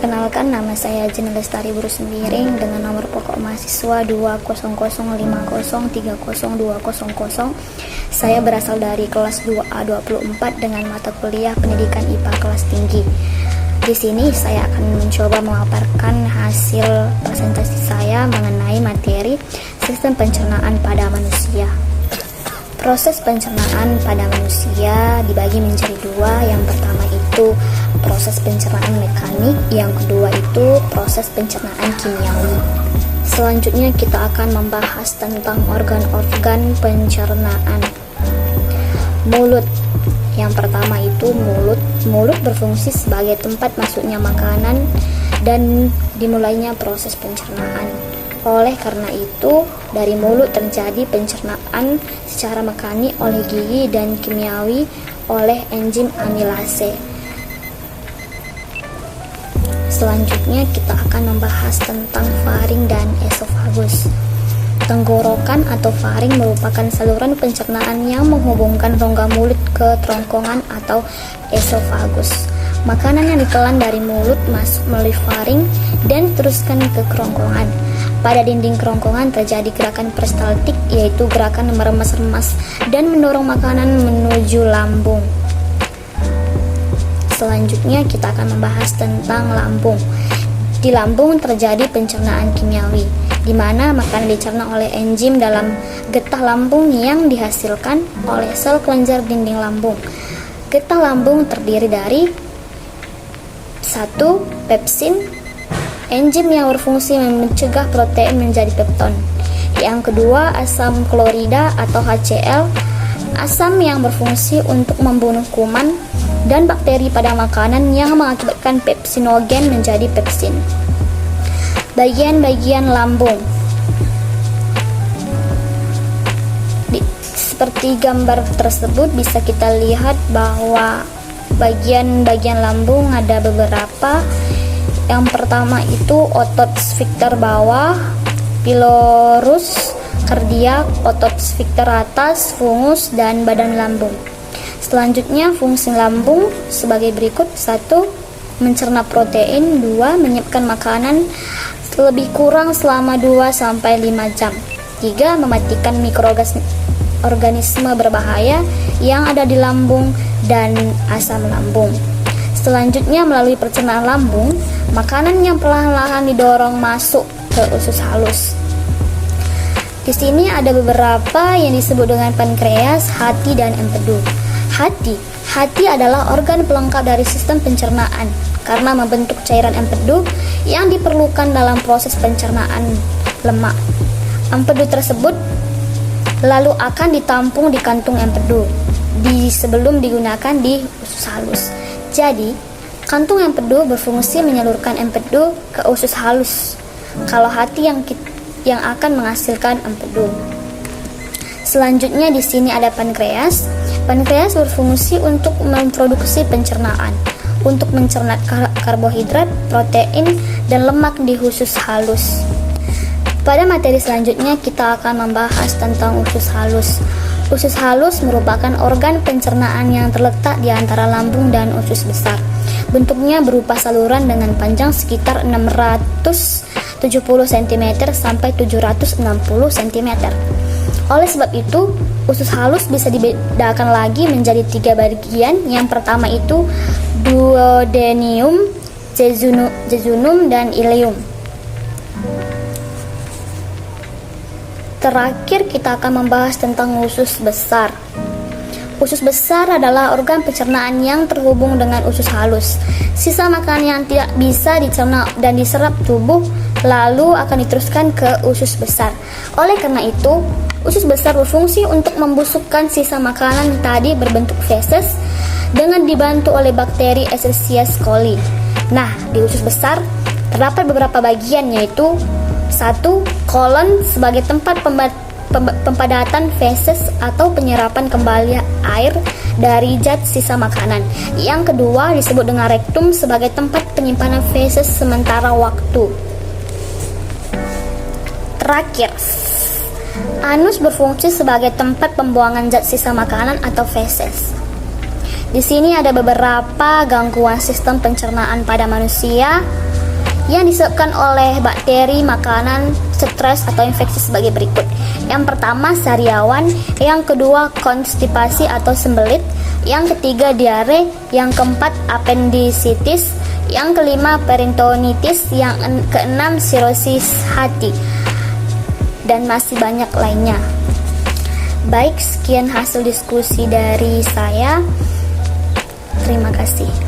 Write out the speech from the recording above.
Perkenalkan, nama saya Jin Lestari Buru Sembiring dengan nomor pokok mahasiswa 20005030200. Saya berasal dari kelas 2A24 dengan mata kuliah Pendidikan IPA kelas tinggi. Di sini saya akan mencoba memaparkan hasil presentasi saya mengenai materi sistem pencernaan pada manusia. Proses pencernaan pada manusia dibagi menjadi dua. Yang pertama itu proses pencernaan mekanik, yang kedua itu proses pencernaan kimiawi. Selanjutnya kita akan membahas tentang organ-organ pencernaan. Mulut. Yang pertama itu mulut. Mulut berfungsi sebagai tempat masuknya makanan dan dimulainya proses pencernaan. Oleh karena itu, dari mulut terjadi pencernaan secara mekanik oleh gigi dan kimiawi oleh enzim amilase. Selanjutnya kita akan membahas tentang faring dan esofagus. Tenggorokan atau faring merupakan saluran pencernaan yang menghubungkan rongga mulut ke kerongkongan atau esofagus. Makanan yang ditelan dari mulut masuk melalui faring dan teruskan ke kerongkongan. Pada dinding kerongkongan terjadi gerakan peristaltik, yaitu gerakan meremas-remas dan mendorong makanan menuju lambung. Selanjutnya kita akan membahas tentang lambung. Di lambung terjadi pencernaan kimiawi, di mana makanan dicerna oleh enzim dalam getah lambung yang dihasilkan oleh sel kelenjar dinding lambung. Getah lambung terdiri dari 1. Pepsin, enzim yang berfungsi mencegah protein menjadi pepton. Yang kedua, asam klorida atau HCl, asam yang berfungsi untuk membunuh kuman dan bakteri pada makanan yang mengakibatkan pepsinogen menjadi pepsin. Bagian-bagian lambung. Seperti gambar tersebut bisa kita lihat bahwa bagian-bagian lambung ada beberapa. Yang pertama itu otot sfikter bawah, pilorus, kardiak, otot sfikter atas, fungus, dan badan lambung. Selanjutnya fungsi lambung sebagai berikut: 1. Mencerna protein. 2. Menyiapkan makanan lebih kurang selama 2-5 jam. 3. Mematikan mikroorganisme berbahaya yang ada di lambung dan asam lambung. Selanjutnya, melalui pencernaan lambung, makanan yang perlahan-lahan didorong masuk ke usus halus. Di sini ada beberapa yang disebut dengan pankreas, hati, dan empedu. Hati adalah organ pelengkap dari sistem pencernaan karena membentuk cairan empedu yang diperlukan dalam proses pencernaan lemak. Empedu tersebut lalu akan ditampung di kantung empedu sebelum digunakan di usus halus. Jadi, kantung empedu berfungsi menyalurkan empedu ke usus halus, kalau hati yang akan menghasilkan empedu. Selanjutnya di sini ada pankreas. Pankreas berfungsi untuk memproduksi pencernaan, untuk mencerna karbohidrat, protein, dan lemak di usus halus. Pada materi selanjutnya kita akan membahas tentang usus halus. Usus halus merupakan organ pencernaan yang terletak di antara lambung dan usus besar. Bentuknya berupa saluran dengan panjang sekitar 670 cm sampai 760 cm. Oleh sebab itu, usus halus bisa dibedakan lagi menjadi 3 bagian. Yang pertama itu duodenum, jejunum, dan ileum. Terakhir kita akan membahas tentang usus besar. Usus besar adalah organ pencernaan yang terhubung dengan usus halus. Sisa makanan yang tidak bisa dicerna dan diserap tubuh lalu akan diteruskan ke usus besar. Oleh karena itu, usus besar berfungsi untuk membusukkan sisa makanan tadi berbentuk feses dengan dibantu oleh bakteri Escherichia coli. Nah, di usus besar terdapat beberapa bagian, yaitu 1. Kolon sebagai tempat pempadatan feses atau penyerapan kembali air dari zat sisa makanan. Yang kedua disebut dengan rektum sebagai tempat penyimpanan feses sementara waktu. Terakhir, anus berfungsi sebagai tempat pembuangan zat sisa makanan atau feses. Di sini ada beberapa gangguan sistem pencernaan pada manusia. yang disebabkan oleh bakteri, makanan, stres, atau infeksi sebagai berikut. Yang pertama sariawan, yang kedua konstipasi atau sembelit, yang ketiga diare, yang keempat appendicitis, yang kelima peritonitis, yang keenam sirosis hati, dan masih banyak lainnya. Baik, sekian hasil diskusi dari saya. Terima kasih.